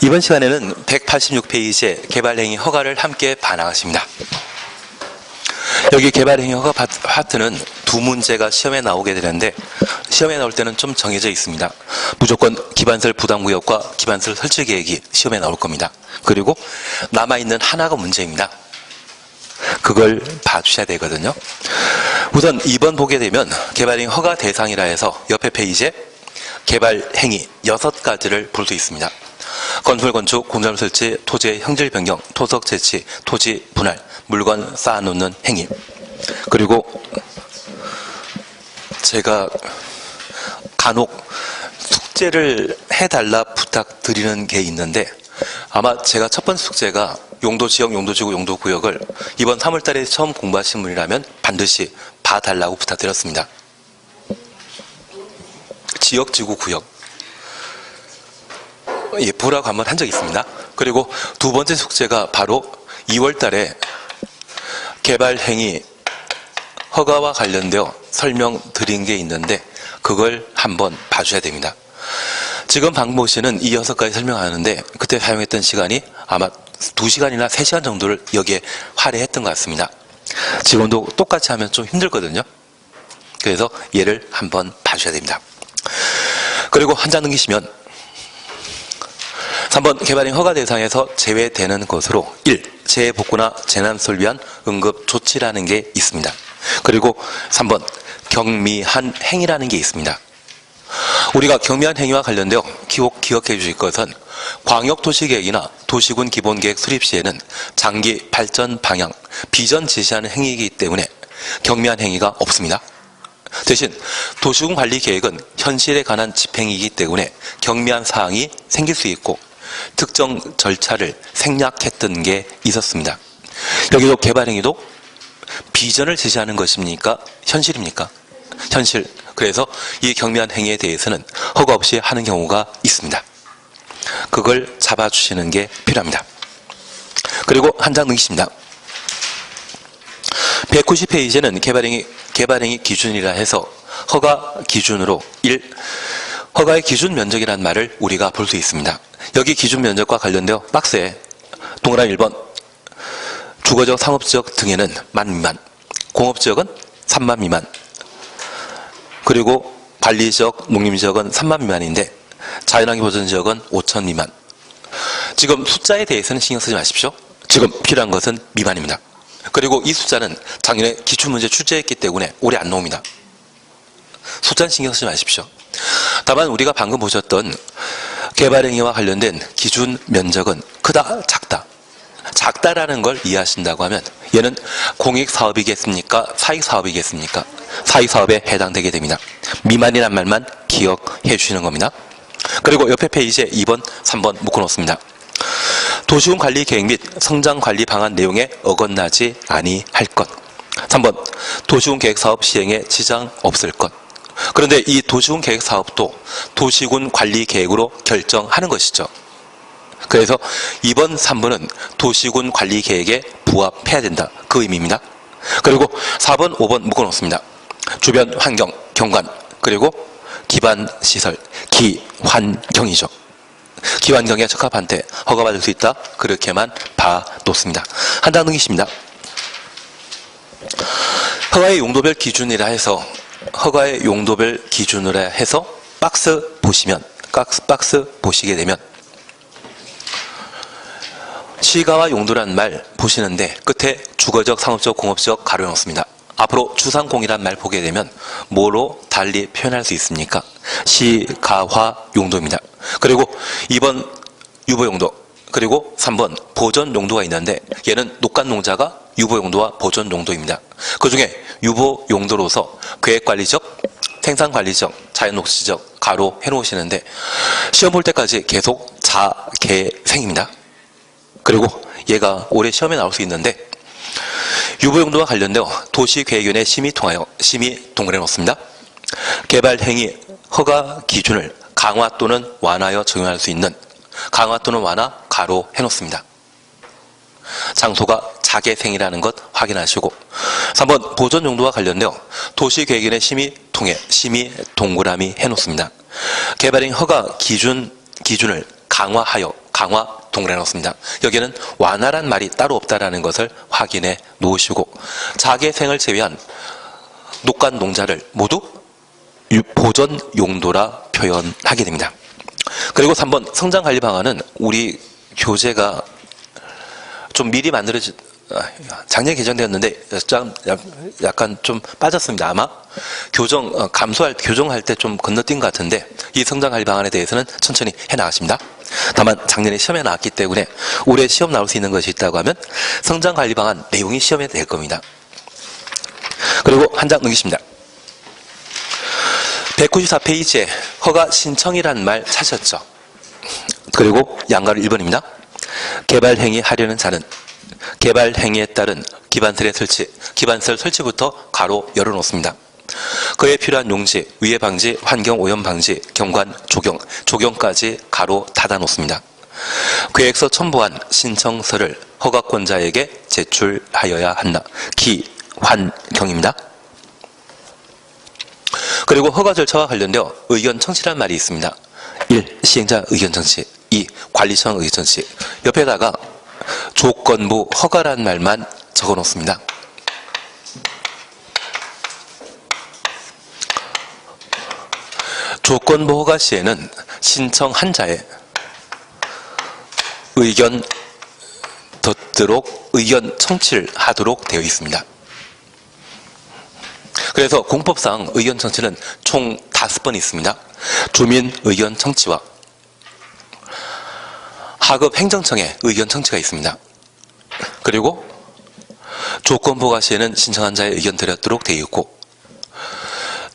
이번 시간에는 186페이지의 개발행위 허가를 함께 반항하십니다. 여기 개발행위 허가 파트는 두 문제가 시험에 나오게 되는데, 시험에 나올 때는 좀 정해져 있습니다. 무조건 기반설 부담구역과 기반설 설치계획이 시험에 나올 겁니다. 그리고 남아있는 하나가 문제입니다. 그걸 봐주셔야 되거든요. 우선 2번 보게 되면 개발행위 허가 대상이라 해서 옆에 페이지에 개발행위 6가지를 볼 수 있습니다. 건설, 건축, 공장 설치, 토지의 형질 변경, 토석 채취, 토지 분할, 물건 쌓아놓는 행위. 그리고 제가 간혹 숙제를 해달라 부탁드리는 게 있는데, 아마 제가 첫 번째 숙제가 용도지역, 용도지구, 용도구역을 이번 3월달에 처음 공부하신 분이라면 반드시 봐달라고 부탁드렸습니다. 지역, 지구, 구역. 예, 보라고 한번 한 적이 있습니다. 그리고 두 번째 숙제가 바로 2월달에 개발행위 허가와 관련되어 설명드린 게 있는데, 그걸 한번 봐줘야 됩니다. 지금 방금 보시는 이 6가지 설명하는데, 그때 사용했던 시간이 아마 2시간이나 3시간 정도를 여기에 할애했던 것 같습니다. 지금도 똑같이 하면 좀 힘들거든요. 그래서 얘를 한번 봐주셔야 됩니다. 그리고 한 장 넘기시면 3번 개발행위 허가 대상에서 제외되는 것으로 1. 재해복구나 재난소를 위한 응급조치라는 게 있습니다. 그리고 3번 경미한 행위라는 게 있습니다. 우리가 경미한 행위와 관련되어 기억해 주실 것은 광역도시계획이나 도시군 기본계획 수립 시에는 장기 발전 방향, 비전 제시하는 행위이기 때문에 경미한 행위가 없습니다. 대신 도시군 관리 계획은 현실에 관한 집행이기 때문에 경미한 사항이 생길 수 있고 특정 절차를 생략했던 게 있었습니다. 여기도 개발행위도 비전을 제시하는 것입니까? 현실입니까? 현실. 그래서 이 경미한 행위에 대해서는 허가 없이 하는 경우가 있습니다. 그걸 잡아주시는 게 필요합니다. 그리고 한 장 넘기십니다. 190페이지는 개발행위 기준이라 해서 허가 기준으로 1. 허가의 기준 면적이라는 말을 우리가 볼 수 있습니다. 여기 기준 면적과 관련되어 박스에 동그라미 1번 주거적, 상업지역 등에는 10,000 미만, 공업지역은 30,000 미만, 그리고 관리지역, 농림지역은 30,000 미만인데 자연환경 보전지역은 5,000 미만. 지금 숫자에 대해서는 신경 쓰지 마십시오. 지금 필요한 것은 미만입니다. 그리고 이 숫자는 작년에 기출문제 출제했기 때문에 올해 안 나옵니다. 숫자는 신경 쓰지 마십시오. 다만 우리가 방금 보셨던 개발행위와 관련된 기준 면적은 크다, 작다. 작다라는 걸 이해하신다고 하면 얘는 공익사업이겠습니까? 사익사업이겠습니까? 사익사업에 해당되게 됩니다. 미만이란 말만 기억해 주시는 겁니다. 그리고 옆에 페이지에 2번, 3번 묶어놓습니다. 도시군 관리 계획 및 성장 관리 방안 내용에 어긋나지 아니할 것. 3번, 도시군 계획 사업 시행에 지장 없을 것. 그런데 이 도시군 계획 사업도 도시군 관리 계획으로 결정하는 것이죠. 그래서 2번, 3번은 도시군 관리 계획에 부합해야 된다. 그 의미입니다. 그리고 4번, 5번 묶어놓습니다. 주변 환경, 경관, 그리고 기반 시설, 기환경이죠. 기환경에 적합한 때 허가받을 수 있다. 그렇게만 봐놓습니다. 한 장 넘기십니다. 허가의 용도별 기준이라 해서 허가의 용도별 기준이라 해서 박스 보시면 박스 보시게 되면 시가와 용도란 말 보시는데 끝에 주거적, 상업적, 공업적 가로 넣습니다. 앞으로 주상공이란 말 보게 되면 뭐로 달리 표현할 수 있습니까? 시가화 용도입니다. 그리고 2번 유보용도, 그리고 3번 보전용도가 있는데 얘는 녹간농자가 유보용도와 보전용도입니다. 그 중에 유보용도로서 계획관리적, 생산관리적, 자연녹지적 가로 해놓으시는데 시험 볼 때까지 계속 자개생입니다. 그리고 얘가 올해 시험에 나올 수 있는데 유보용도와 관련되어 도시계획위원회 심의 통하여 심의 동그래 놓습니다. 개발행위 허가 기준을 강화 또는 완화하여 적용할 수 있는 강화 또는 완화 가로 해놓습니다. 장소가 자개생이라는 것 확인하시고 3번 보전용도와 관련되어 도시계획위원회 심의 통해 심의 동그라미 해놓습니다. 개발행위 허가 기준을 강화하여 강화 동그라미 놓습니다. 여기에는 완화란 말이 따로 없다라는 것을 확인해 놓으시고 자개생을 제외한 녹간 농자를 모두 보전 용도라 표현하게 됩니다. 그리고 3번 성장관리 방안은 우리 교재가 좀 미리 만들어진 작년에 개정되었는데 약간 좀 빠졌습니다. 아마 교정할 때 좀 건너뛴 것 같은데 이 성장관리 방안에 대해서는 천천히 해나가십니다. 다만 작년에 시험에 나왔기 때문에 올해 시험 나올 수 있는 것이 있다고 하면 성장관리 방안 내용이 시험에 될 겁니다. 그리고 한 장 넘기십니다. 194페이지에 허가 신청이란 말 찾으셨죠? 그리고 양가로 1번입니다. 개발행위 하려는 자는 개발행위에 따른 기반설의 설치, 기반설 설치부터 가로 열어놓습니다. 그에 필요한 용지, 위해 방지, 환경 오염 방지, 경관, 조경까지 가로 닫아놓습니다. 계획서 첨부한 신청서를 허가권자에게 제출하여야 한다. 기환경입니다. 그리고 허가 절차와 관련되어 의견 청취란 말이 있습니다. 1. 시행자 의견 청취, 2. 관리청 의견 청취. 옆에다가 조건부 허가란 말만 적어 놓습니다. 조건부 허가 시에는 신청한 자의 의견 듣도록 의견 청취를 하도록 되어 있습니다. 그래서 공법상 의견 청취는 총 5번 있습니다. 주민 의견 청취와 하급 행정청의 의견 청취가 있습니다. 그리고 조건부 허가 시에는 신청한 자의 의견 드렸도록 되어 있고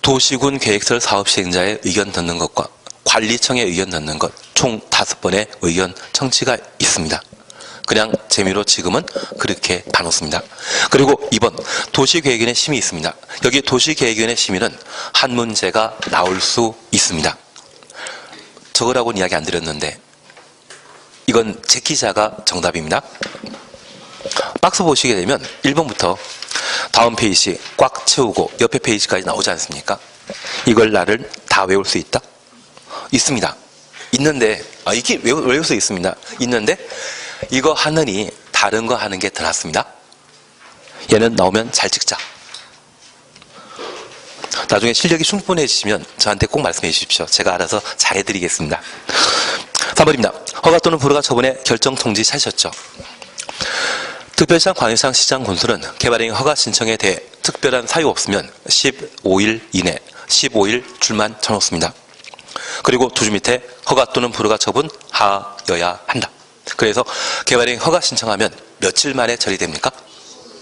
도시군 계획설 사업 시행자의 의견 듣는 것과 관리청의 의견 듣는 것 총 5번의 의견 청취가 있습니다. 그냥 재미로 지금은 그렇게 봐놓습니다. 그리고 2번 도시계획위원회 심의 있습니다. 여기 도시계획위원회 심의는 한 문제가 나올 수 있습니다. 적으라고는 이야기 안 드렸는데 이건 제 기자가 정답입니다. 박스 보시게 되면 1번부터 다음 페이지 꽉 채우고 옆에 페이지까지 나오지 않습니까? 이걸 나를 다 외울 수 있다? 있습니다. 있는데 이게 외울 수 있습니다. 있는데 이거 하느니 다른 거 하는 게 더 낫습니다. 얘는 나오면 잘 찍자. 나중에 실력이 충분해지시면 저한테 꼭 말씀해 주십시오. 제가 알아서 잘해드리겠습니다. 3번입니다. 허가 또는 불허가 처분의 결정 통지 찾으셨죠? 특별시장, 광역시장, 시장, 군수는 개발행위 허가 신청에 대해 특별한 사유 없으면 15일 이내 15일 줄만 쳐놓습니다. 그리고 두 줄 밑에 허가 또는 불허가 처분 하여야 한다. 그래서 개발행위 허가 신청하면 며칠 만에 처리됩니까?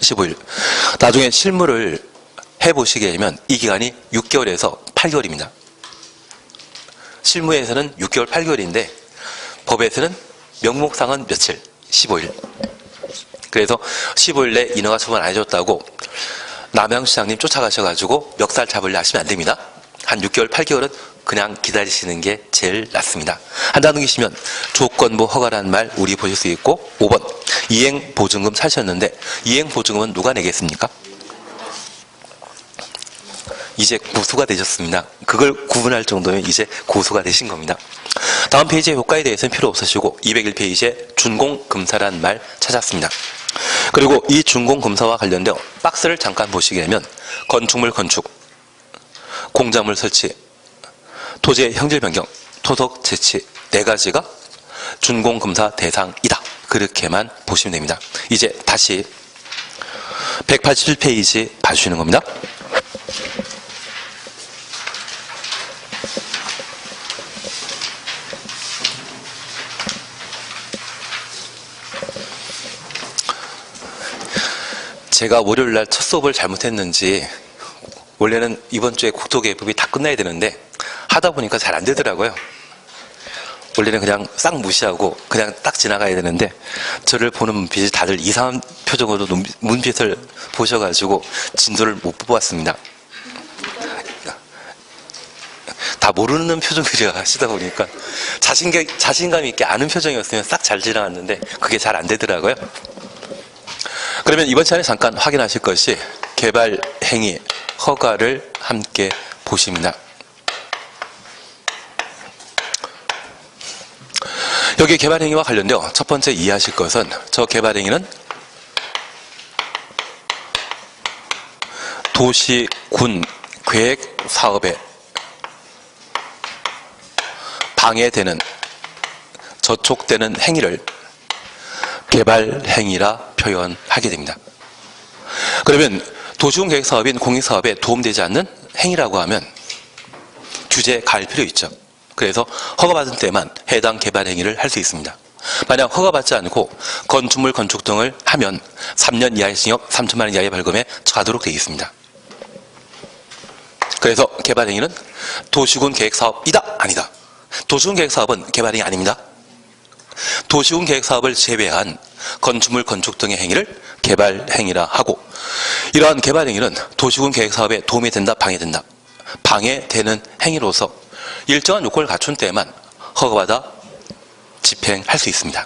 15일. 나중에 실무를 해보시게 되면 이 기간이 6개월에서 8개월입니다. 실무에서는 6개월, 8개월인데 법에서는 명목상은 며칠? 15일. 그래서 15일 내 인허가 처분 안 해줬다고 남양시장님 쫓아가셔가지고 멱살 잡으려 하시면 안 됩니다. 한 6개월, 8개월은 그냥 기다리시는 게 제일 낫습니다. 한 단 넘기시면 조건부 허가라는 말 우리 보실 수 있고 5번 이행보증금 찾으셨는데 이행보증금은 누가 내겠습니까? 이제 고수가 되셨습니다. 그걸 구분할 정도면 이제 고수가 되신 겁니다. 다음 페이지의 효과에 대해서는 필요 없으시고 201페이지에 준공검사라는 말 찾았습니다. 그리고 이 준공검사와 관련되어 박스를 잠깐 보시게 되면 건축물 건축, 공작물 설치, 토지의 형질 변경, 토속 채취 4가지가 준공검사 대상이다. 그렇게만 보시면 됩니다. 이제 다시 187페이지 봐주시는 겁니다. 제가 월요일날 첫 수업을 잘못했는지 원래는 이번 주에 국토개혁법이 다 끝나야 되는데 하다 보니까 잘 안 되더라고요. 원래는 그냥 싹 무시하고 그냥 딱 지나가야 되는데 저를 보는 눈빛이 다들 이상한 표정으로 눈빛을 보셔가지고 진도를 못 뽑았습니다. 다 모르는 표정들이 하시다 보니까 자신감 있게 아는 표정이었으면 싹 잘 지나갔는데 그게 잘 안 되더라고요. 그러면 이번 시간에 잠깐 확인하실 것이 개발 행위 허가를 함께 보십니다. 여기 개발행위와 관련되어 첫 번째 이해하실 것은 저 개발행위는 도시, 군, 계획, 사업에 방해되는, 저촉되는 행위를 개발행위라 표현하게 됩니다. 그러면 도시군계획사업인 공익사업에 도움되지 않는 행위라고 하면 규제 가할 필요 있죠. 그래서 허가받은 때만 해당 개발행위를 할 수 있습니다. 만약 허가받지 않고 건축물 건축 등을 하면 3년 이하의 징역, 3천만 원 이하의 벌금에 처하도록 되어 있습니다. 그래서 개발행위는 도시군 계획사업이다? 아니다. 도시군 계획사업은 개발행위 아닙니다. 도시군 계획사업을 제외한 건축물 건축 등의 행위를 개발행위라 하고, 이러한 개발행위는 도시군 계획사업에 도움이 된다, 방해된다, 방해되는 행위로서 일정한 요건을 갖춘 때에만 허가받아 집행할 수 있습니다.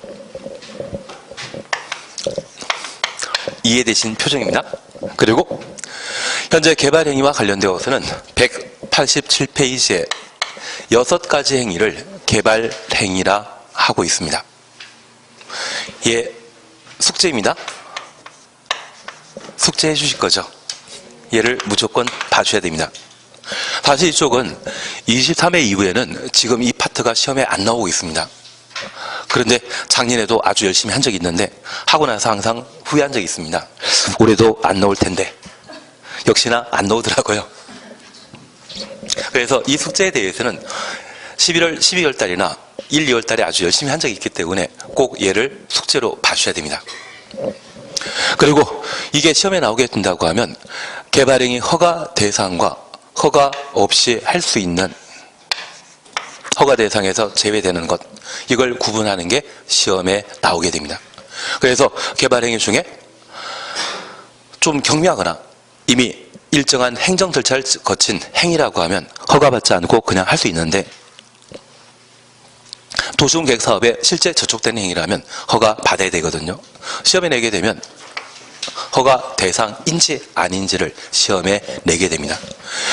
이해되신 표정입니다. 그리고 현재 개발행위와 관련되어서는 187페이지에 6가지 행위를 개발행위라 하고 있습니다. 예, 숙제입니다. 숙제해 주실 거죠? 얘를 무조건 봐주셔야 됩니다. 사실 이쪽은 23회 이후에는 지금 이 파트가 시험에 안 나오고 있습니다. 그런데 작년에도 아주 열심히 한 적이 있는데 하고 나서 항상 후회한 적이 있습니다. 올해도 안 나올 텐데 역시나 안 나오더라고요. 그래서 이 숙제에 대해서는 11월, 12월 달이나 1, 2월 달에 아주 열심히 한 적이 있기 때문에 꼭 얘를 숙제로 봐주셔야 됩니다. 그리고 이게 시험에 나오게 된다고 하면 개발행위 허가 대상과 허가 없이 할 수 있는, 허가 대상에서 제외되는 것, 이걸 구분하는 게 시험에 나오게 됩니다. 그래서 개발행위 중에 좀 경미하거나 이미 일정한 행정 절차를 거친 행위라고 하면 허가받지 않고 그냥 할 수 있는데, 도시군 계획 사업에 실제 저촉되는 행위라면 허가 받아야 되거든요. 시험에 내게 되면 허가 대상인지 아닌지를 시험에 내게 됩니다.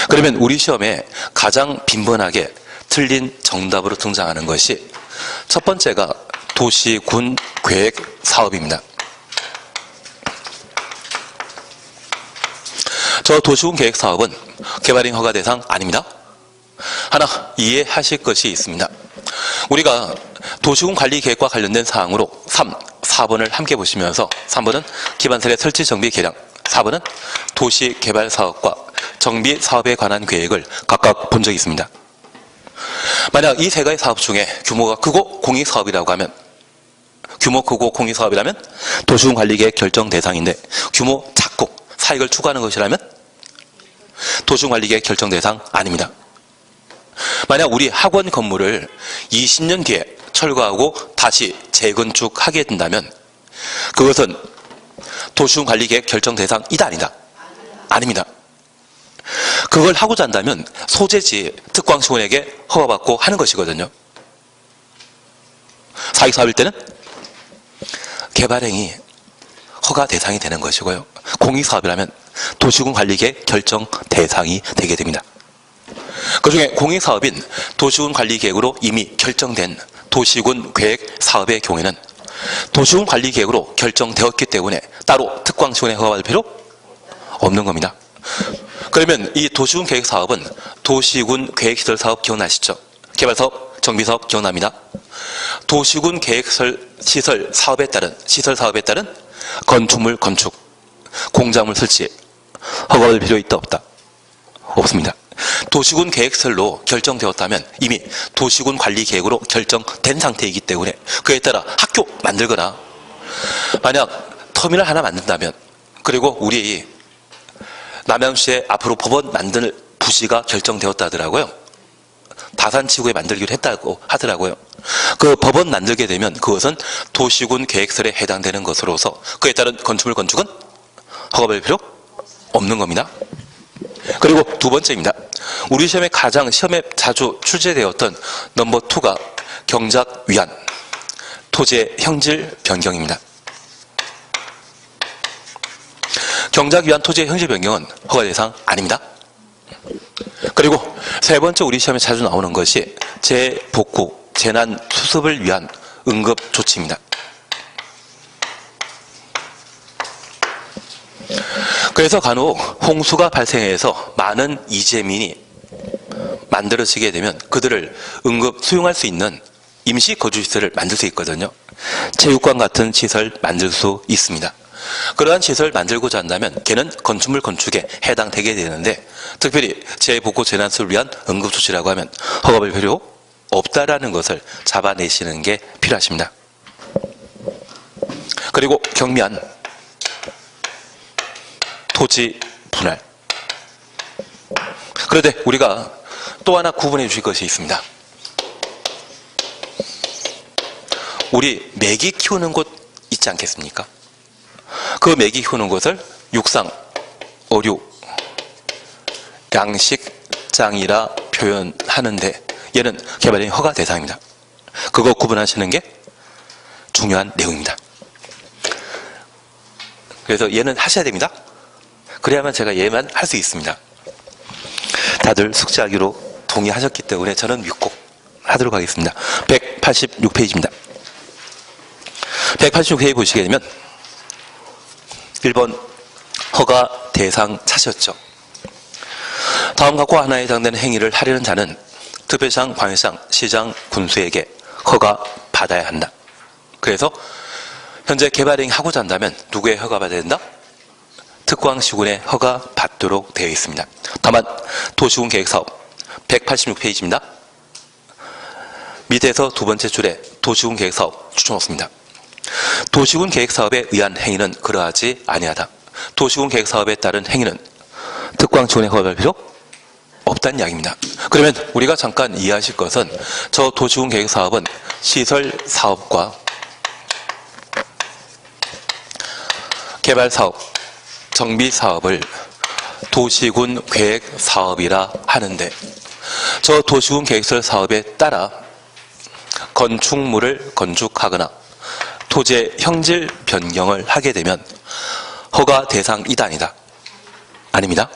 그러면 우리 시험에 가장 빈번하게 틀린 정답으로 등장하는 것이 첫 번째가 도시군 계획 사업입니다. 저 도시군 계획 사업은 개발행위 허가 대상 아닙니다. 하나 이해하실 것이 있습니다. 우리가 도시군 관리 계획과 관련된 사항으로 4번을 함께 보시면서 3번은 기반설의 설치 정비 계량, 4번은 도시 개발 사업과 정비 사업에 관한 계획을 각각 본 적이 있습니다. 만약 이 세 가지 사업 중에 규모가 크고 공익 사업이라고 하면, 규모 크고 공익 사업이라면 도시군 관리 계획 결정 대상인데, 규모 작고 사익을 추구하는 것이라면 도시군 관리 계획 결정 대상 아닙니다. 만약 우리 학원 건물을 20년 뒤에 철거하고 다시 재건축하게 된다면 그것은 도시군 관리 계획 결정 대상이다, 아니다? 아닙니다. 그걸 하고자 한다면 소재지 특광시군에게 허가받고 하는 것이거든요. 사익사업일 때는 개발행위 허가 대상이 되는 것이고요. 공익사업이라면 도시군 관리 계획 결정 대상이 되게 됩니다. 그 중에 공익사업인 도시군 관리 계획으로 이미 결정된 도시군 계획 사업의 경우에는 도시군 관리 계획으로 결정되었기 때문에 따로 특광시군에 허가받을 필요 없는 겁니다. 그러면 이 도시군 계획 사업은 도시군 계획시설 사업 기억나시죠? 개발사업, 정비사업 기억납니다. 도시군 계획시설 사업에 따른 건축물 건축, 공작물 설치 허가받을 필요 있다, 없다? 없습니다. 도시군 계획설로 결정되었다면 이미 도시군 관리 계획으로 결정된 상태이기 때문에 그에 따라 학교 만들거나, 만약 터미널 하나 만든다면, 그리고 우리 남양주에 앞으로 법원 만들 부지가 결정되었다 하더라고요. 다산지구에 만들기로 했다고 하더라고요. 그 법원 만들게 되면 그것은 도시군 계획설에 해당되는 것으로서 그에 따른 건축물 건축은 허가받을 필요 없는 겁니다. 그리고 두 번째입니다. 우리 시험에 가장 자주 출제되었던 넘버 2가 경작 위한 토지의 형질 변경입니다. 경작 위한 토지의 형질 변경은 허가 대상 아닙니다. 그리고 세 번째 우리 시험에 자주 나오는 것이 재복구, 재난 수습을 위한 응급조치입니다. 그래서 간혹 홍수가 발생해서 많은 이재민이 만들어지게 되면 그들을 응급 수용할 수 있는 임시 거주시설을 만들 수 있거든요. 체육관 같은 시설 만들 수 있습니다. 그러한 시설 만들고자 한다면 걔는 건축물 건축에 해당되게 되는데, 특별히 재보고 재난수를 위한 응급조치라고 하면 허가받을 필요 없다라는 것을 잡아내시는 게 필요하십니다. 그리고 경미한 토지 분할. 그런데 우리가 또 하나 구분해 주실 것이 있습니다. 우리 메기 키우는 곳 있지 않겠습니까? 그 메기 키우는 곳을 육상, 어류, 양식장이라 표현하는데 얘는 개발행위 허가 대상입니다. 그거 구분하시는 게 중요한 내용입니다. 그래서 얘는 하셔야 됩니다. 그래야만 제가 얘만 할 수 있습니다. 다들 숙지하기로 동의하셨기 때문에 저는 믿고 하도록 하겠습니다. 186페이지입니다. 186페이지 보시게 되면 1번 허가 대상 찾으셨죠. 다음 각과 하나에 해당되는 행위를 하려는 자는 특별시장, 광역시장, 시장, 군수에게 허가 받아야 한다. 그래서 현재 개발행위 하고자 한다면 누구의 허가 받아야 된다? 특광시군의 허가 받도록 되어 있습니다. 다만 도시군 계획사업 186페이지입니다. 밑에서 두 번째 줄에 도시군 계획사업 추천없습니다. 도시군 계획사업에 의한 행위는 그러하지 아니하다. 도시군 계획사업에 따른 행위는 특광시군의 허가를 필요 없다는 이야기입니다. 그러면 우리가 잠깐 이해하실 것은 저 도시군 계획사업은 시설사업과 개발사업, 정비사업을 도시군 계획사업이라 하는데, 저 도시군 계획설 사업에 따라 건축물을 건축하거나 토지의 형질 변경을 하게 되면 허가 대상이다 아니다? 아닙니다.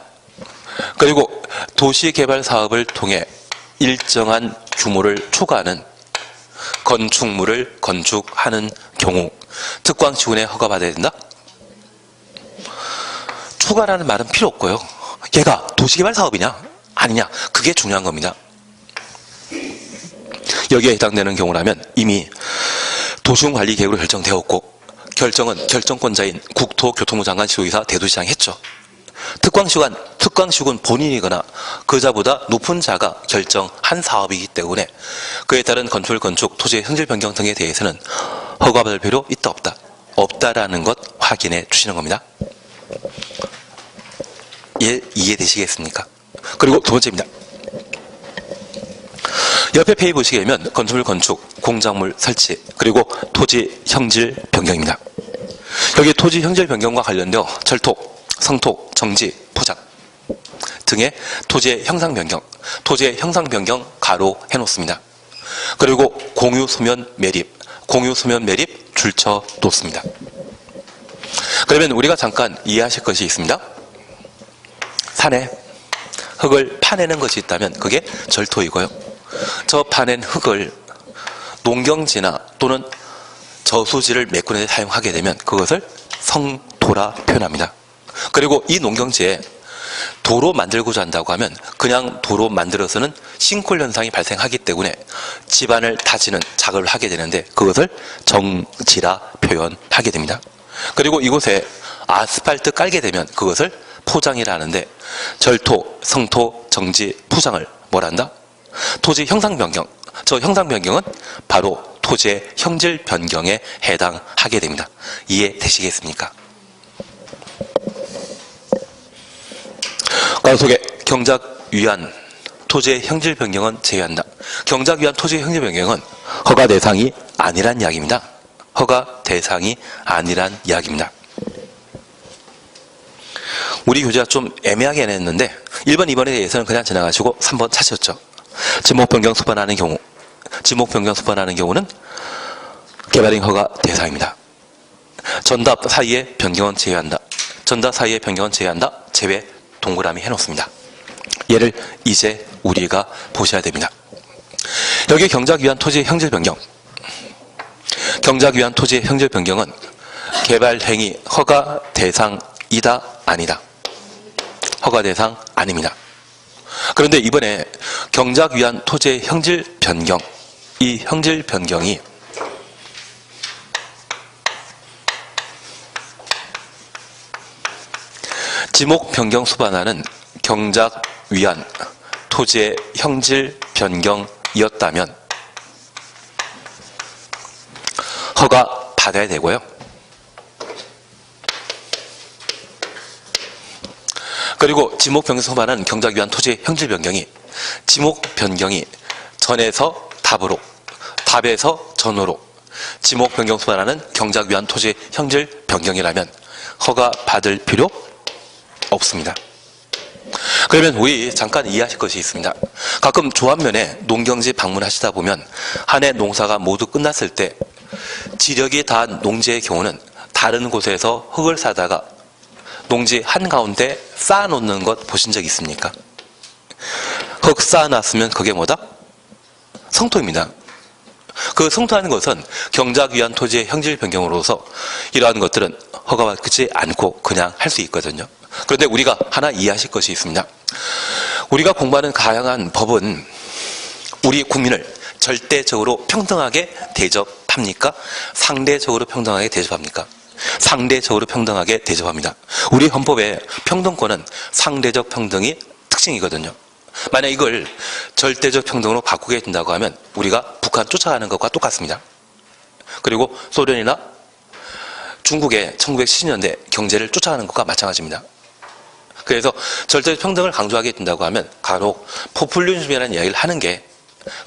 그리고 도시개발 사업을 통해 일정한 규모를 초과하는 건축물을 건축하는 경우 특광시군에 허가받아야 된다? 초과라는 말은 필요 없고요. 얘가 도시개발 사업이냐 아니냐, 그게 중요한 겁니다. 여기에 해당되는 경우라면 이미 도시군관리계획으로 결정되었고 결정은 결정권자인 국토교통부 장관 시도의사 대도시장이 했죠. 특광시군 본인이거나 그자보다 높은 자가 결정한 사업이기 때문에 그에 따른 건축, 토지의 형질 변경 등에 대해서는 허가받을 필요 있다 없다? 없다라는 것 확인해 주시는 겁니다. 예, 이해되시겠습니까? 그리고 두 번째입니다. 옆에 페이지 보시게 되면 건축물 건축, 공작물 설치, 그리고 토지 형질 변경입니다. 여기 토지 형질 변경과 관련되어 철토, 성토, 정지, 포장 등의 토지의 형상 변경, 토지의 형상 변경 가로 해놓습니다. 그리고 공유 소면 매립, 줄쳐 놓습니다. 그러면 우리가 잠깐 이해하실 것이 있습니다. 산에 흙을 파내는 것이 있다면 그게 절토이고요. 저 파낸 흙을 농경지나 또는 저수지를 메꾸는 데 사용하게 되면 그것을 성토라 표현합니다. 그리고 이 농경지에 도로 만들고자 한다고 하면 그냥 도로 만들어서는 싱크홀 현상이 발생하기 때문에 집안을 다지는 작업을 하게 되는데 그것을 정지라 표현하게 됩니다. 그리고 이곳에 아스팔트 깔게 되면 그것을 포장이라 하는데 절토, 성토, 정지, 포장을 뭐라 한다? 토지 형상 변경. 저 형상 변경은 바로 토지의 형질 변경에 해당하게 됩니다. 이해되시겠습니까? 가로 속에 경작 위한 토지의 형질 변경은 제외한다. 경작 위한 토지의 형질 변경은 허가 대상이 아니란 이야기입니다. 허가 대상이 아니란 이야기입니다. 우리 교재가 좀 애매하게 냈는데 1번, 2번에 대해서는 그냥 지나가시고 3번 찾으셨죠. 지목 변경 수반하는 경우, 지목 변경 수반하는 경우는 개발행 허가 대상입니다. 전답 사이에 변경은 제외한다. 전답 사이에 변경은 제외한다. 제외 동그라미 해놓습니다. 얘를 이제 우리가 보셔야 됩니다. 여기 경작 위한 토지 형질 변경. 경작 위한 토지의 형질 변경은 개발 행위 허가 대상이다 아니다? 허가 대상 아닙니다. 그런데 이번에 경작 위한 토지의 형질 변경, 이 형질 변경이 지목 변경 수반하는 경작 위한 토지의 형질 변경이었다면 허가 받아야 되고요. 그리고 지목 변경 수반하는 경작 위한 토지의 형질 변경이 지목 변경이 전에서 답으로, 답에서 전으로 지목 변경 수반하는 경작 위한 토지의 형질 변경이라면 허가 받을 필요 없습니다. 그러면 우리 잠깐 이해하실 것이 있습니다. 가끔 조합면에 농경지 방문하시다 보면 한 해 농사가 모두 끝났을 때 지력이 다한 농지의 경우는 다른 곳에서 흙을 사다가 농지 한가운데 쌓아놓는 것 보신 적 있습니까? 흙 쌓아놨으면 그게 뭐다? 성토입니다. 그 성토하는 것은 경작 위한 토지의 형질 변경으로서 이러한 것들은 허가받지 않고 그냥 할 수 있거든요. 그런데 우리가 하나 이해하실 것이 있습니다. 우리가 공부하는 다양한 법은 우리 국민을 절대적으로 평등하게 대접합니까? 상대적으로 평등하게 대접합니까? 상대적으로 평등하게 대접합니다. 우리 헌법의 평등권은 상대적 평등이 특징이거든요. 만약 이걸 절대적 평등으로 바꾸게 된다고 하면 우리가 북한 쫓아가는 것과 똑같습니다. 그리고 소련이나 중국의 1970년대 경제를 쫓아가는 것과 마찬가지입니다. 그래서 절대적 평등을 강조하게 된다고 하면 간혹 포퓰리즘이라는 이야기를 하는 게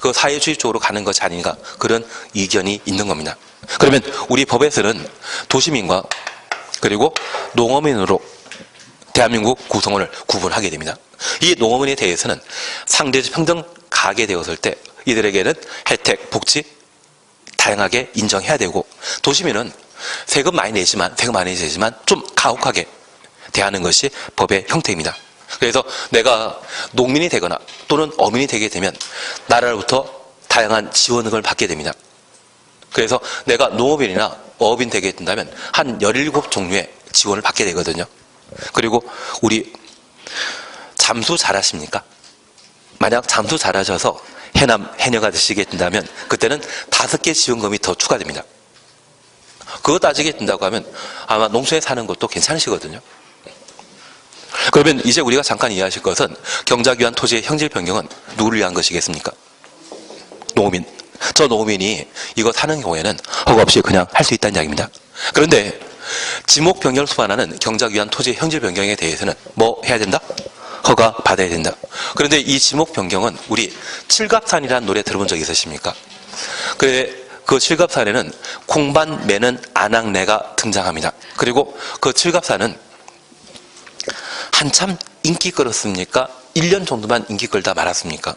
그 사회주의 쪽으로 가는 것이 아닌가, 그런 이견이 있는 겁니다. 그러면 우리 법에서는 도시민과 그리고 농어민으로 대한민국 구성원을 구분하게 됩니다. 이 농어민에 대해서는 상대적 평등 가하게 되었을 때 이들에게는 혜택, 복지 다양하게 인정해야 되고, 도시민은 세금 많이 내지만 좀 가혹하게 대하는 것이 법의 형태입니다. 그래서 내가 농민이 되거나 또는 어민이 되게 되면 나라로부터 다양한 지원을 받게 됩니다. 그래서 내가 농업인이나 어업인 되게 된다면 한 17종류의 지원을 받게 되거든요. 그리고 우리 잠수 잘하십니까? 만약 잠수 잘하셔서 해남, 해녀가 되시게 된다면 그때는 5개 지원금이 더 추가됩니다. 그거 따지게 된다고 하면 아마 농촌에 사는 것도 괜찮으시거든요. 그러면 이제 우리가 잠깐 이해하실 것은 경작 위한 토지의 형질 변경은 누구를 위한 것이겠습니까? 농민. 저 농민이 이거 사는 경우에는 허가 없이 그냥 할 수 있다는 이야기입니다. 그런데 지목 변경을 수반하는 경작 위한 토지의 형질 변경에 대해서는 뭐 해야 된다? 허가 받아야 된다. 그런데 이 지목 변경은 우리 칠갑산이라는 노래 들어본 적 있으십니까? 그 칠갑산에는 콩밭 매는 아낙네가 등장합니다. 그리고 그 칠갑산은 한참 인기 끌었습니까? 1년 정도만 인기 끌다 말았습니까?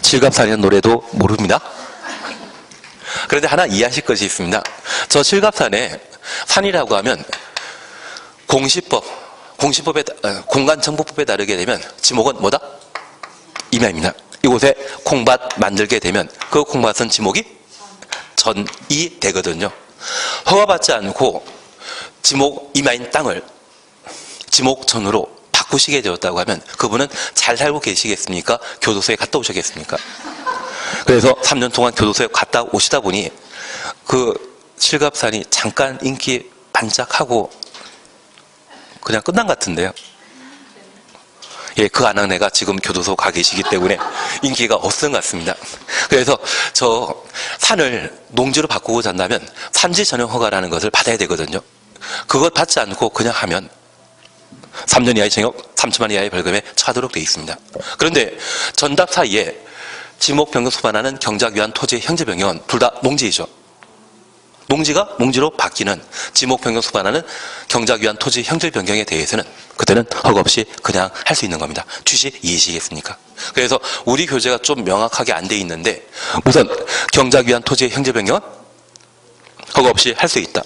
칠갑산이라는 노래도 모릅니다. 그런데 하나 이해하실 것이 있습니다. 저 칠갑산에 산이라고 하면 공간정보법에 따르게 되면 지목은 뭐다? 임야입니다. 이곳에 콩밭 만들게 되면 그 콩밭은 지목이 전이 되거든요. 허가받지 않고 지목 임야인 땅을 지목전으로 바꾸시게 되었다고 하면 그분은 잘 살고 계시겠습니까? 교도소에 갔다 오셨겠습니까? 그래서 3년 동안 교도소에 갔다 오시다 보니 그 칠갑산이 잠깐 인기 반짝하고 그냥 끝난 것 같은데요. 예, 그 아낙네가 지금 교도소 가 계시기 때문에 인기가 없은 것 같습니다. 그래서 저 산을 농지로 바꾸고자 한다면 산지 전용 허가라는 것을 받아야 되거든요. 그것 받지 않고 그냥 하면 3년 이하의 징역, 3천만 원 이하의 벌금에 처하도록 되어 있습니다. 그런데 전답 사이에 지목 변경 수반하는 경작 위한 토지의 형질 변경은 둘 다 농지이죠. 농지가 농지로 바뀌는 지목 변경 수반하는 경작 위한 토지 형질 변경에 대해서는 그때는 허가 없이 그냥 할 수 있는 겁니다. 취지 이해시겠습니까? 그래서 우리 교재가 좀 명확하게 안 돼 있는데 우선 경작 위한 토지의 형질 변경은 허가 없이 할 수 있다.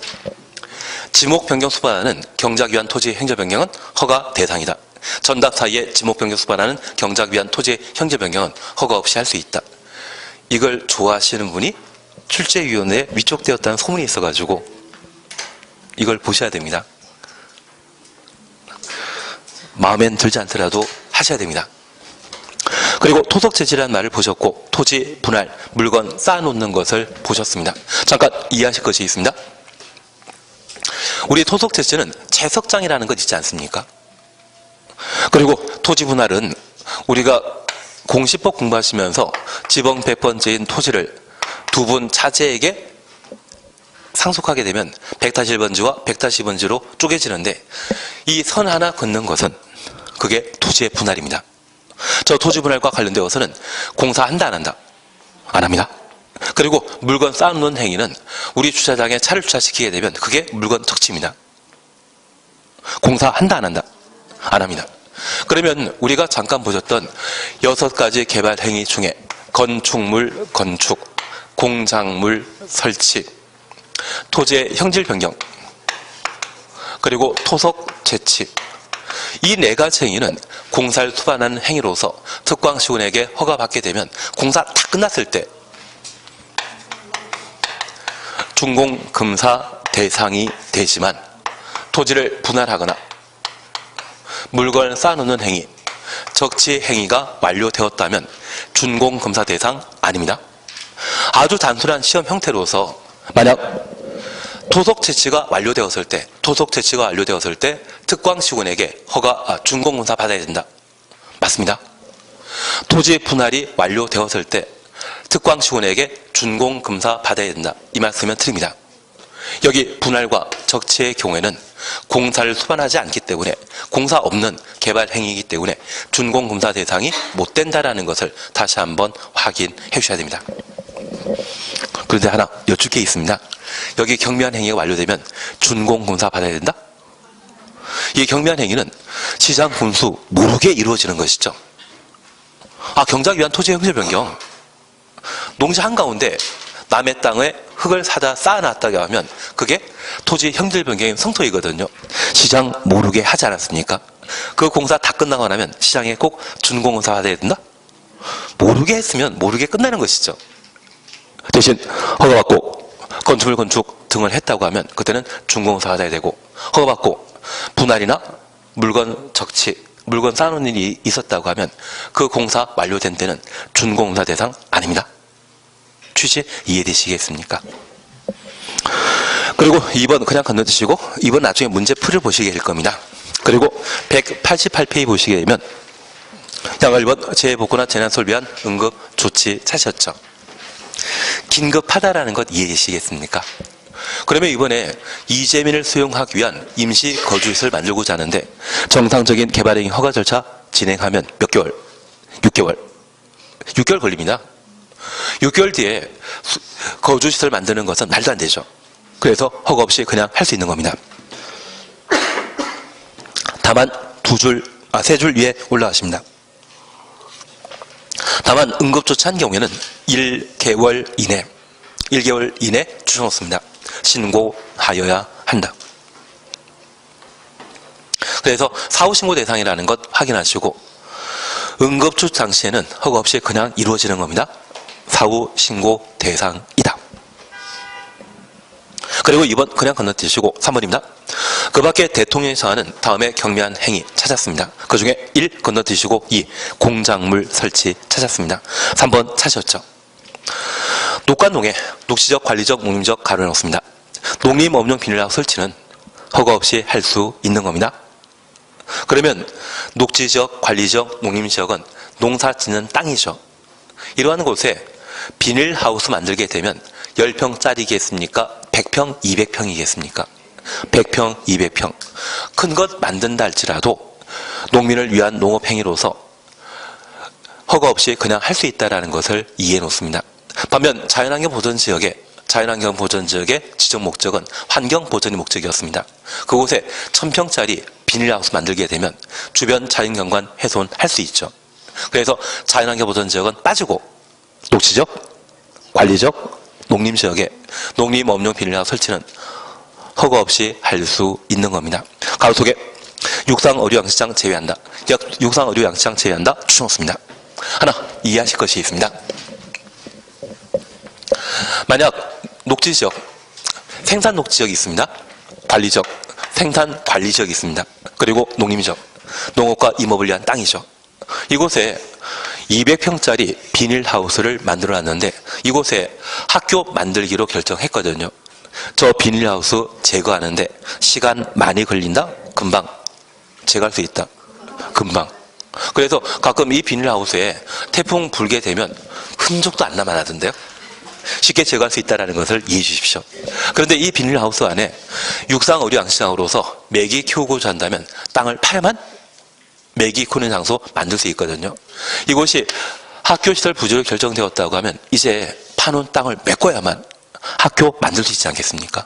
지목 변경 수반하는 경작 위한 토지의 형질 변경은 허가 대상이다. 전답 사이에 지목 변경 수반하는 경작 위한 토지의 형질 변경은 허가 없이 할 수 있다. 이걸 좋아하시는 분이 출제위원회에 위촉되었다는 소문이 있어가지고 이걸 보셔야 됩니다. 마음엔 들지 않더라도 하셔야 됩니다. 그리고 토속채취라는 말을 보셨고 토지 분할, 물건 쌓아놓는 것을 보셨습니다. 잠깐 이해하실 것이 있습니다. 우리 토속채취는 채석장이라는 것 있지 않습니까? 그리고 토지 분할은 우리가 공시법 공부하시면서 지번 100번째인 토지를 두 분 차제에게 상속하게 되면 100-1번지와 100-2번지로 쪼개지는데 이 선 하나 긋는 것은 그게 토지의 분할입니다. 저 토지 분할과 관련되어서는 공사한다 안 한다? 안 합니다. 그리고 물건 쌓아놓는 행위는 우리 주차장에 차를 주차시키게 되면 그게 물건 적치입니다. 공사한다 안 한다? 안 합니다. 그러면 우리가 잠깐 보셨던 6가지 개발 행위 중에 건축물 건축, 공작물 설치, 토지의 형질 변경, 그리고 토속 채취, 이 4가지 행위는 공사를 수반하는 행위로서 특광시군에게 허가받게 되면 공사 다 끝났을 때 준공금사 대상이 되지만 토지를 분할하거나 물건을 쌓아놓는 행위, 적치 행위가 완료되었다면 준공금사 대상 아닙니다. 아주 단순한 시험 형태로서 만약 토속 채취가 완료되었을 때 특광시군에게 준공금사 받아야 된다. 맞습니다. 토지 분할이 완료되었을 때 특광시군에게 준공금사 받아야 된다. 이 말씀은 틀립니다. 여기 분할과 적치의 경우에는 공사를 수반하지 않기 때문에 공사 없는 개발 행위이기 때문에 준공금사 대상이 못 된다라는 것을 다시 한번 확인해 주셔야 됩니다. 그런데 하나 여쭐 게 있습니다. 여기 경미한 행위가 완료되면 준공금사 받아야 된다? 이 경미한 행위는 시장 군수 모르게 이루어지는 것이죠. 경작을 위한 토지 형질 변경. 농지 한가운데 남의 땅에 흙을 사다 쌓아놨다고 하면 그게 토지 형질 변경의 성토이거든요. 시장 모르게 하지 않았습니까? 그 공사 다 끝나고 나면 시장에 꼭 준공금사 받아야 된다? 모르게 했으면 모르게 끝나는 것이죠. 대신 허가받고 건축물 건축 등을 했다고 하면 그때는 준공금사 받아야 되고, 허가받고 분할이나 물건 적치, 물건 쌓아놓는 일이 있었다고 하면 그 공사 완료된 때는 준공금사 대상 아닙니다. 취지 이해되시겠습니까? 그리고 2번 그냥 건너뛰시고 2번 나중에 문제 풀을 보시게 될 겁니다. 그리고 188페이지 보시게 되면 양 1번 재해복구나 재난소를 위한 응급조치 찾으셨죠? 긴급하다라는 것 이해되시겠습니까? 그러면 이번에 이재민을 수용하기 위한 임시 거주시설을 만들고자 하는데 정상적인 개발행위 허가 절차 진행하면 몇 개월? 6개월. 6개월 걸립니다. 6개월 뒤에 거주시설 만드는 것은 말도 안 되죠. 그래서 허가 없이 그냥 할 수 있는 겁니다. 다만 3줄 위에 올라가십니다. 다만 응급조치한 경우에는 1개월 이내 주셔놓습니다. 신고하여야 한다. 그래서 사후신고 대상이라는 것 확인하시고 응급조치 당시에는 허가 없이 그냥 이루어지는 겁니다. 사후신고 대상이다. 그리고 2번 그냥 건너뛰시고 3번입니다. 그 밖에 대통령이 정하는 다음에 경미한 행위 찾았습니다. 그 중에 1 건너뛰시고 2 공작물 설치 찾았습니다. 3번 찾으셨죠? 녹관농에 녹지적, 관리적, 농림적 가로를 넣습니다. 농림업용 비닐하우스 설치는 허가 없이 할 수 있는 겁니다. 그러면 녹지적, 관리적, 농림지역은 농사 짓는 땅이죠. 이러한 곳에 비닐하우스 만들게 되면 10평짜리겠습니까? 100평, 200평이겠습니까? 100평, 200평. 큰 것 만든다 할지라도 농민을 위한 농업행위로서 허가 없이 그냥 할 수 있다는 것을 이해해 놓습니다. 반면 자연환경 보전지역의 지정 목적은 환경 보전이 목적이었습니다. 그곳에 1000평짜리 비닐하우스 만들게 되면 주변 자연경관 훼손 할 수 있죠. 그래서 자연환경 보전지역은 빠지고 녹지적, 관리적, 농림지역에 농림업용 비닐하우스 설치는 허가 없이 할 수 있는 겁니다. 가로 속에 육상어류양식장 제외한다. 육상어류양식장 제외한다. 추천없습니다. 하나 이해하실 것이 있습니다. 만약 녹지지역, 생산 녹지역이 있습니다. 관리지역, 생산 관리지역이 있습니다. 그리고 농림지역, 농업과 임업을 위한 땅이죠. 이곳에 200평짜리 비닐하우스를 만들어 놨는데 이곳에 학교 만들기로 결정했거든요. 저 비닐하우스 제거하는데 시간 많이 걸린다? 금방 제거할 수 있다. 금방. 그래서 가끔 이 비닐하우스에 태풍 불게 되면 흔적도 안 남아나던데요. 쉽게 제거할 수 있다는 것을 이해해 주십시오. 그런데 이 비닐하우스 안에 육상의료 양식장으로서 메기 키우고자 한다면 땅을 파야만 메기 키우는 장소 만들 수 있거든요. 이곳이 학교시설 부지로 결정되었다고 하면 이제 파놓은 땅을 메꿔야만 학교 만들 수 있지 않겠습니까?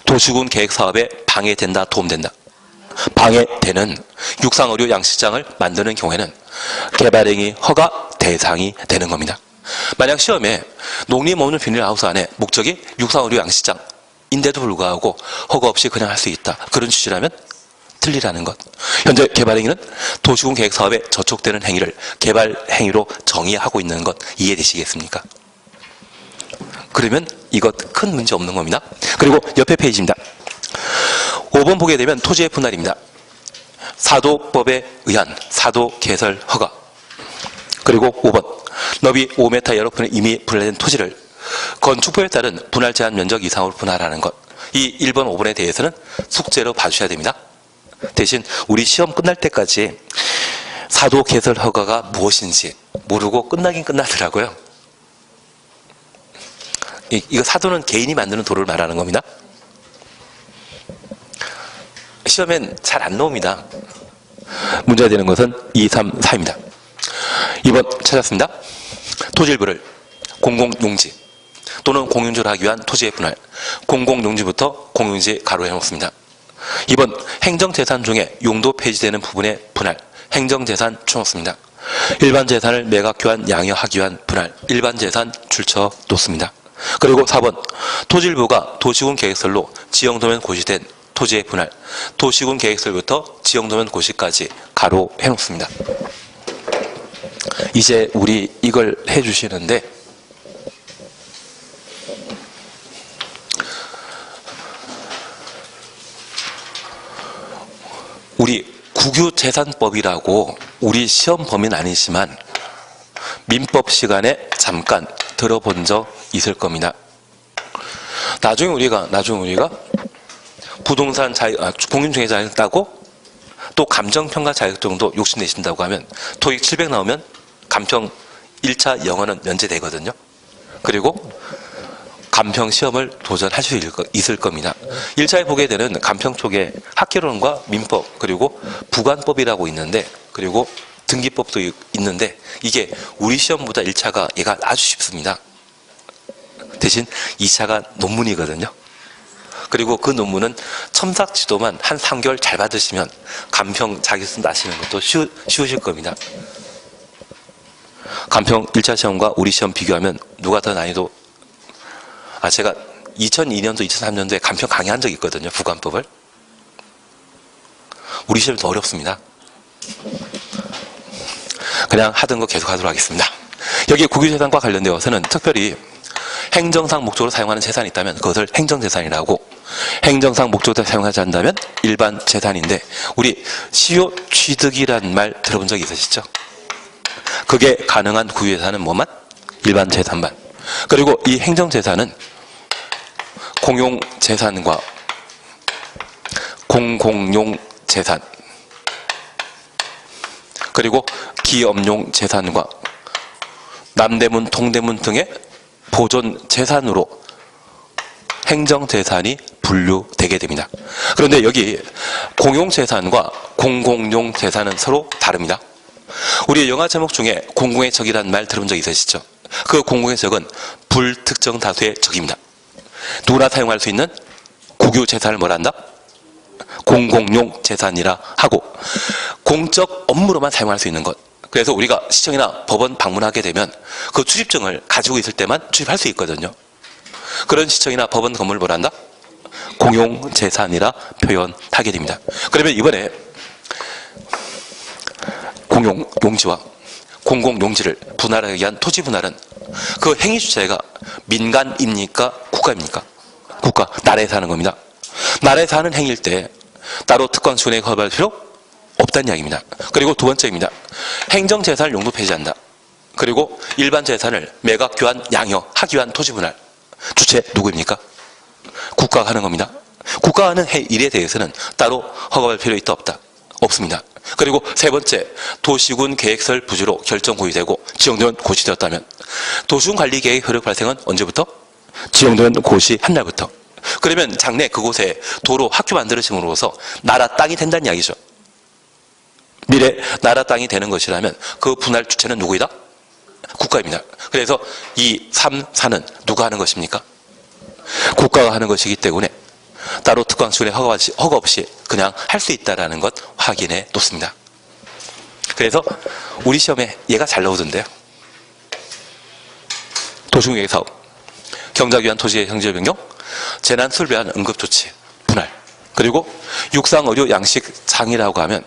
도시군 계획사업에 방해된다, 도움된다. 방해되는 육상의료 양식장을 만드는 경우에는 개발행위 허가 대상이 되는 겁니다. 만약 시험에 농림 없는 비닐하우스 안에 목적이 육상의료 양식장인데도 불구하고 허가 없이 그냥 할 수 있다. 그런 취지라면 틀리라는 것. 현재 개발행위는 도시군 계획사업에 저촉되는 행위를 개발행위로 정의하고 있는 것 이해되시겠습니까? 그러면 이것 큰 문제 없는 겁니다. 그리고 옆에 페이지입니다. 5번 보게 되면 토지의 분할입니다. 사도법에 의한 사도 개설 허가. 그리고 5번 너비 5m 여러분의 이미 분할된 토지를 건축법에 따른 분할 제한 면적 이상으로 분할하는 것. 이 1번, 5번에 대해서는 숙제로 봐주셔야 됩니다. 대신 우리 시험 끝날 때까지 사도 개설 허가가 무엇인지 모르고 끝나긴 끝나더라고요. 이거 사도는 개인이 만드는 도를 말하는 겁니다. 시험엔 잘 안 나옵니다. 문제가 되는 것은 2, 3, 4입니다. 2번 찾았습니다. 토지 일부를 공공용지 또는 공용지로 하기 위한 토지의 분할, 공공용지부터 공용지 가로해 놓습니다. 2번 행정재산 중에 용도 폐지되는 부분의 분할, 행정재산 쳐놓습니다. 일반재산을 매각교환 양여하기 위한 분할, 일반재산 줄쳐 놓습니다. 그리고 4번 토지 일부가 도시군 계획설로 지형도면 고시된 토지의 분할, 도시군 계획설부터 지형도면 고시까지 가로해 놓습니다. 이제 우리 이걸 해주시는데 우리 국유재산법이라고 우리 시험 범위는 아니지만 민법 시간에 잠깐 들어본 적 있을 겁니다. 나중에 우리가 부동산 공인중개 자격 따고 또 감정평가 자격증도 욕심내신다고 하면 토익 700 나오면 감평 1차 영어는 면제되거든요. 그리고 감평 시험을 도전할 수 있을 겁니다. 1차에 보게 되는 감평 쪽에 학개론과 민법 그리고 부관법이라고 있는데 그리고 등기법도 있는데 이게 우리 시험보다 1차가 얘가 아주 쉽습니다. 대신 2차가 논문이거든요. 그리고 그 논문은 첨삭지도만 한 3개월 잘 받으시면 감평 자격증 따시는 것도 쉬우실 겁니다. 감평 1차 시험과 우리 시험 비교하면 누가 더 난이도 제가 2002년도 2003년도에 감평 강의한 적이 있거든요. 부관법을. 우리 시험이 더 어렵습니다. 그냥 하던 거 계속 하도록 하겠습니다. 여기 국유재산과 관련되어서는 특별히 행정상 목적으로 사용하는 재산이 있다면 그것을 행정재산이라고, 행정상 목적으로 사용하지 않는다면 일반 재산인데 우리 시효 취득이라는 말 들어본 적 있으시죠? 그게 가능한 국유재산은 뭐만? 일반 재산만. 그리고 이 행정재산은 공용재산과 공공용 재산 그리고 기업용 재산과 남대문, 동대문 등의 보존 재산으로 행정재산이 분류되게 됩니다. 그런데 여기 공용재산과 공공용 재산은 서로 다릅니다. 우리 영화 제목 중에 공공의 적이라는 말 들어본 적 있으시죠? 그 공공의 적은 불특정 다수의 적입니다. 누구나 사용할 수 있는 국유재산을 뭐라 한다? 공공용 재산이라 하고 공적 업무로만 사용할 수 있는 것. 그래서 우리가 시청이나 법원 방문하게 되면 그 출입증을 가지고 있을 때만 출입할 수 있거든요. 그런 시청이나 법원 건물을 뭐라 한다? 공용재산이라 표현하게 됩니다. 그러면 이번에 공용용지와 공공용지를 분할하기 위한 토지 분할은 그 행위 주체가 민간입니까? 국가입니까? 국가, 나라에서 하는 겁니다. 나라에서 하는 행위일 때 따로 특권수준에 허가할 필요 없다는 이야기입니다. 그리고 두 번째입니다. 행정재산을 용도 폐지한다. 그리고 일반 재산을 매각, 교환, 양형, 하기 위한 토지 분할. 주체 누구입니까? 국가가 하는 겁니다. 국가가 하는 일에 대해서는 따로 허가할 필요 있다 없다? 없습니다. 그리고 세 번째, 도시군 계획설 부지로 결정 고의되고 지정되면 고시되었다면 도시군 관리 계획 효력 발생은 언제부터? 지정되는 고시 한 날부터. 그러면 장래 그곳에 도로, 학교 만들어짐으로써 나라 땅이 된다는 이야기죠. 미래 나라 땅이 되는 것이라면 그 분할 주체는 누구이다? 국가입니다. 그래서 이 3, 4는 누가 하는 것입니까? 국가가 하는 것이기 때문에 따로 특광수준의 허가 없이 그냥 할 수 있다는 것 확인해 놓습니다. 그래서 우리 시험에 얘가 잘 나오던데요. 도시공계획 사업, 경작을 위한 토지의 형질 변경, 재난 수를 위한 응급조치, 분할, 그리고 육상, 의료, 양식, 장이라고 하면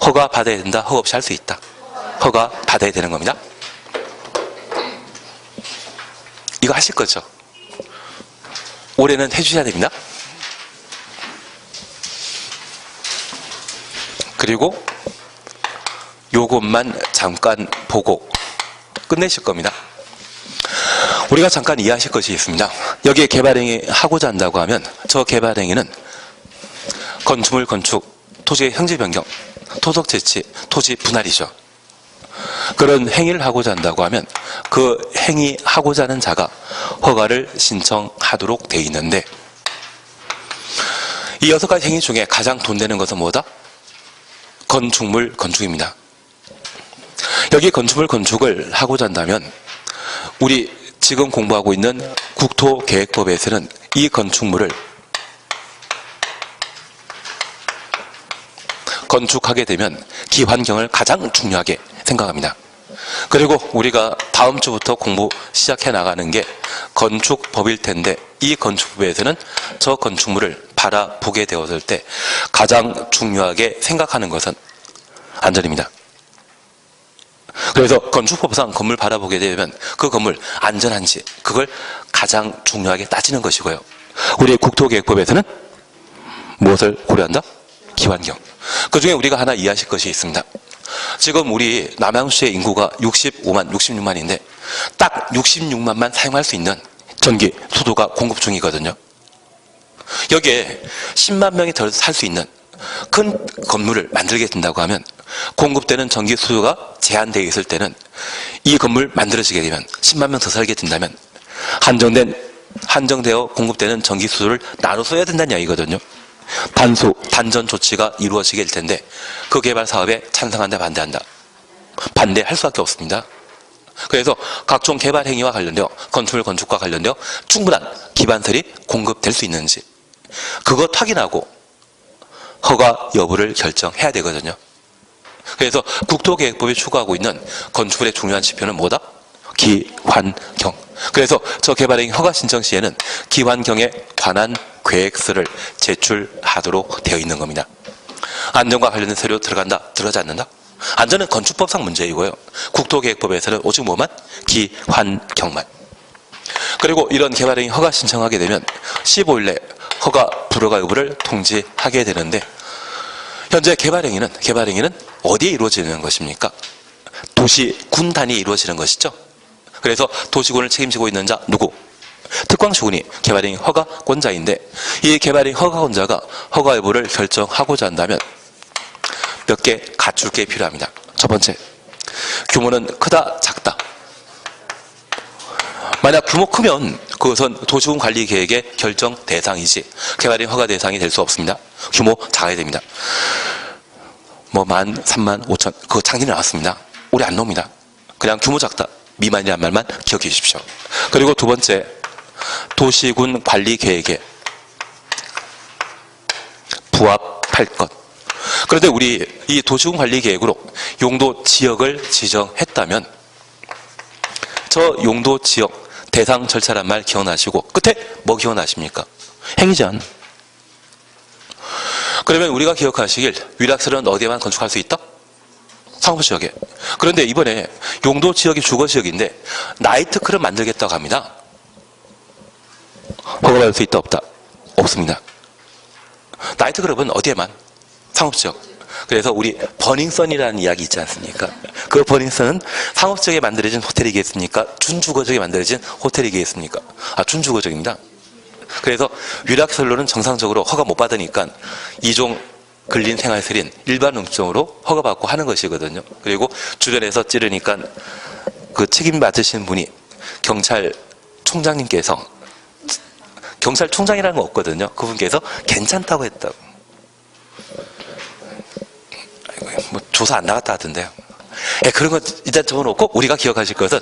허가 받아야 된다, 허가 없이 할 수 있다. 허가 받아야 되는 겁니다. 이거 하실 거죠? 올해는 해주셔야 됩니다. 그리고 요것만 잠깐 보고 끝내실 겁니다. 우리가 잠깐 이해하실 것이 있습니다. 여기에 개발행위 하고자 한다고 하면 저 개발행위는 건축물 건축, 토지의 형질 변경, 토속 재치, 토지 분할이죠. 그런 행위를 하고자 한다고 하면 그 행위하고자 하는 자가 허가를 신청하도록 되어 있는데 이 6가지 행위 중에 가장 돈 되는 것은 뭐다? 건축물 건축입니다. 여기 건축물 건축을 하고자 한다면 우리 지금 공부하고 있는 국토계획법에서는 이 건축물을 건축하게 되면 기환경을 가장 중요하게 생각합니다. 그리고 우리가 다음 주부터 공부 시작해 나가는 게 건축법일 텐데 이 건축법에서는 저 건축물을 바라보게 되었을 때 가장 중요하게 생각하는 것은 안전입니다. 그래서 건축법상 건물 바라보게 되면 그 건물 안전한지 그걸 가장 중요하게 따지는 것이고요. 우리 국토계획법에서는 무엇을 고려한다? 기환경. 그 중에 우리가 하나 이해하실 것이 있습니다. 지금 우리 남양주의 인구가 65만, 66만인데 딱 66만만 사용할 수 있는 전기, 수도가 공급 중이거든요. 여기에 10만 명이 더 살 수 있는 큰 건물을 만들게 된다고 하면 공급되는 전기, 수도가 제한되어 있을 때는 이 건물 만들어지게 되면 10만 명 더 살게 된다면 한정되어 공급되는 전기, 수도를 나눠 써야 된다는 이야기거든요. 단전 조치가 이루어지게 될 텐데 그 개발 사업에 찬성한다, 반대한다? 반대할 수밖에 없습니다. 그래서 각종 개발 행위와 관련되어 건축물 건축과 관련되어 충분한 기반설이 공급될 수 있는지 그것 확인하고 허가 여부를 결정해야 되거든요. 그래서 국토계획법이 추구하고 있는 건축물의 중요한 지표는 뭐다? 기환경. 그래서 저 개발행위 허가 신청 시에는 기환경에 관한 계획서를 제출하도록 되어 있는 겁니다. 안전과 관련된 서류 들어간다, 들어가지 않는다? 안전은 건축법상 문제이고요. 국토계획법에서는 오직 뭐만? 기환경만. 그리고 이런 개발행위 허가 신청하게 되면 15일 내 허가 불허가 여부를 통지하게 되는데 현재 개발행위는 어디에 이루어지는 것입니까? 도시군 단위에 이루어지는 것이죠. 그래서 도시군을 책임지고 있는 자 누구? 특광시군이 개발행위 허가권자인데 이 개발행위 허가권자가 허가 여부를 결정하고자 한다면 몇 개 갖출 게 필요합니다. 첫 번째, 규모는 크다, 작다. 만약 규모 크면 그것은 도시군 관리 계획의 결정 대상이지 개발행위 허가 대상이 될 수 없습니다. 규모 작아야 됩니다. 뭐 10,000, 35,000 그거 작년에 나왔습니다. 올해 안 나옵니다. 그냥 규모 작다, 미만이란 말만 기억해 주십시오. 그리고 두 번째, 도시군 관리 계획에 부합할 것. 그런데 우리 이 도시군 관리 계획으로 용도 지역을 지정했다면 저 용도 지역 대상 절차란 말 기억나시고 끝에 뭐 기억나십니까? 행위제한. 그러면 우리가 기억하시길 위락설은 어디에만 건축할 수 있다? 상업지역에. 그런데 이번에 용도지역이 주거지역인데 나이트클럽 만들겠다고 합니다. 허가받을 수 있다 없다? 없습니다. 나이트클럽은 어디에만? 상업지역. 그래서 우리 버닝썬이라는 이야기 있지 않습니까? 그 버닝썬은 상업지역에 만들어진 호텔이겠습니까? 준주거지역에 만들어진 호텔이겠습니까? 준주거지역입니다. 그래서 위락설로는 정상적으로 허가 못 받으니까 이종 근린 생활설인 일반 음식점으로 허가받고 하는 것이거든요. 그리고 주변에서 찌르니까 그 책임 맡으신 분이 경찰총장님께서, 경찰총장이라는 거 없거든요. 그분께서 괜찮다고 했다고. 뭐 조사 안 나갔다 하던데요. 그런 건 일단 적어놓고 우리가 기억하실 것은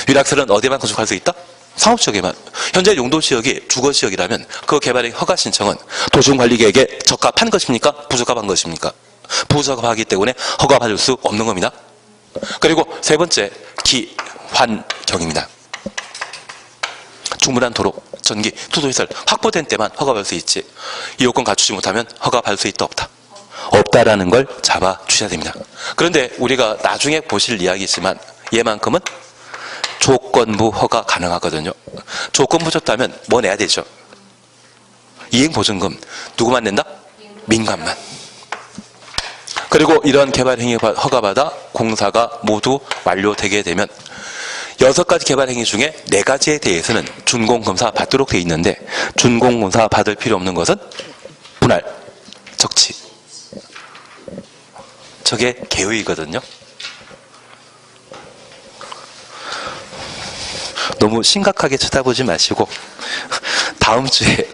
위락설은 어디에만 건축할 수 있다? 상업지역에만. 현재 용도지역이 주거지역이라면 그 개발의 허가 신청은 도시관리계획에 적합한 것입니까? 부적합한 것입니까? 부적합하기 때문에 허가받을 수 없는 겁니다. 그리고 세 번째, 기환경입니다. 충분한 도로, 전기, 투도시설 확보된 때만 허가받을 수 있지, 이 요건 갖추지 못하면 허가받을 수 있다 없다? 없다라는 걸 잡아주셔야 됩니다. 그런데 우리가 나중에 보실 이야기지만 얘만큼은 조건부 허가 가능하거든요. 조건부 줬다면 뭐 내야 되죠? 이행보증금. 누구만 낸다? 민간만. 그리고 이런 개발행위 허가받아 공사가 모두 완료되게 되면 6가지 개발행위 중에 4가지에 대해서는 준공검사 받도록 되어 있는데, 준공검사 받을 필요 없는 것은 분할, 적치. 저게 개의거든요. 너무 심각하게 쳐다보지 마시고 다음 주에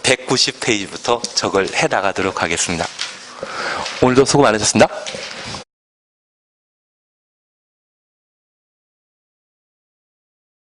190페이지부터 저걸 해 나가도록 하겠습니다. 오늘도 수고 많으셨습니다.